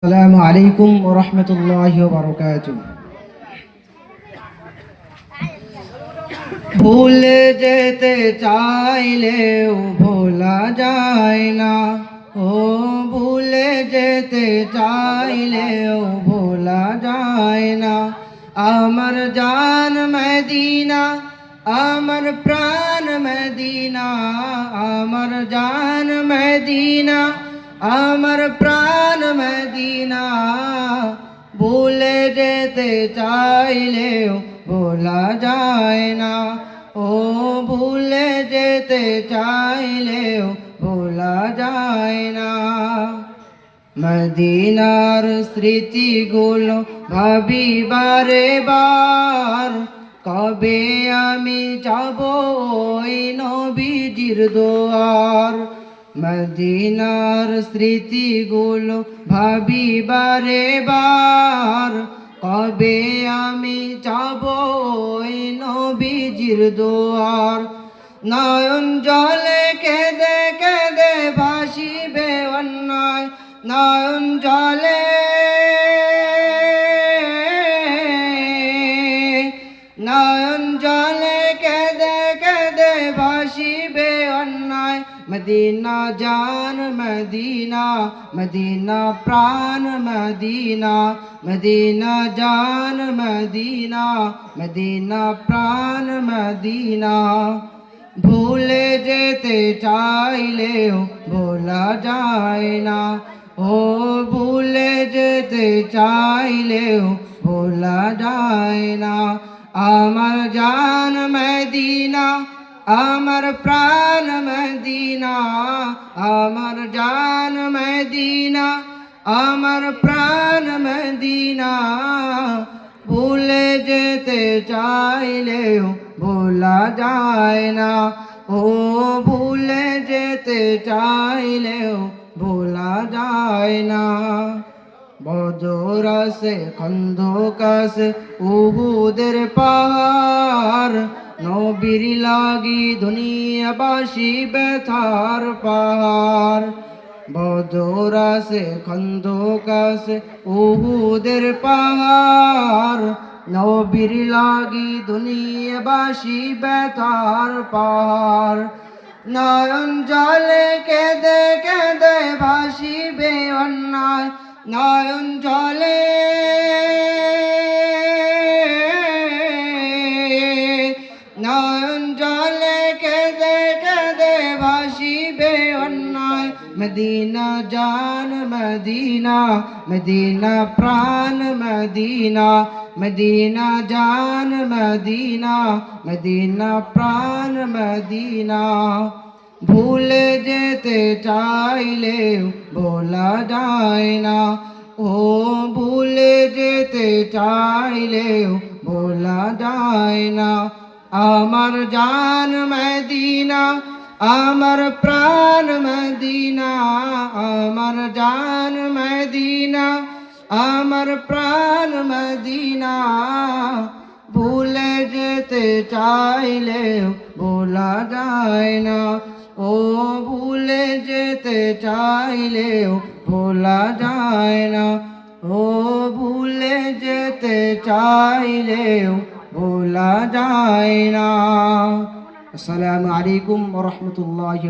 আসসালামু আলাইকুম ওয়া রাহমাতুল্লাহি ওয়া বারাকাতুহু। ভুলে যেতে চাইলেও ভোলা যায় না, ও ভুলে যেতে চাইলেও ভোলা যায় না। আমার জান মদিনা, আমার প্রাণ মদিনা, আমার জান মদিনা, আমার প্রাণ মদিনা। ভুলে যেতে চাইলেও ভোলা যায় না, ও ভুলে যেতে চাইলেও ভোলা যায় না। মদিনার স্মৃতিগুলো ভাবি বারে বার, কবে আমি যাব ওই নবীজির দুয়ার। মদিনার স্মৃতিগুলো ভাবি বারে বার, কবে আমি যাব ওই নবীজির দুয়ার। নয়ন জলে কেঁদে কেঁদে ভাসিবে অন্যায়, নয়ন জলে, নয়ন জলে কেঁদে কেঁদে ভাসিবে অন্যায়। মদিনা জান মদিনা, মদিনা প্রাণ মদিনা, মদিনা জান মদিনা, মদিনা প্রাণ মদিনা। ভুলে যেতে চাইলেও ভোলা যায় না, ও ভুলে যেতে চাইলেও ভোলা যায় না। আমার জান মদিনা, আমার প্রাণ মদিনা, আমার জান মদিনা, আমার প্রাণ মদিনা। ভুলে যেতে চাইলেও ভোলা যায় না, ও ভুলে যেতে চাইলেও ভোলা যায় না। বদর আছে, খন্দক আছে, উহুদের পাহাড়, নবীর লাগি দুনিয়াবাসী ব্যথার পাহাড়। বদর আছে, খন্দক আছে, উহুদের পাহাড়, নবীর লাগি দুনিয়াবাসী ব্যথার পাহাড়। নয়ন জলে কেঁদে কেঁদে ভাসিবে অন্যায়, নয়ন জলে, নয়ন জলে কেঁদে কেঁদে ভাসিবে অন্যায়। মদিনা জান মদিনা, মদিনা প্রাণ মদিনা, মদিনা জান মদিনা, মদিনা প্রাণ মদিনা। ভুলে যেতে চাইলেও ভোলা যায় না, ও ভুলে যেতে চাইলেও ভোলা যায় না। আমার জান মদিনা, আমার প্রাণ মদিনা, আমার জান মদিনা, আমার প্রাণ মদিনা। ভুলে যেতে চাইলেও ভোলা যায় না, ও ভুলে যেতে চাইলেও ভোলা যায় না, ও ভুলে যেতে চাইলেও ভোলা যায় না। আসসালামু আলাইকুম ওয়া রাহমাতুল্লাহি।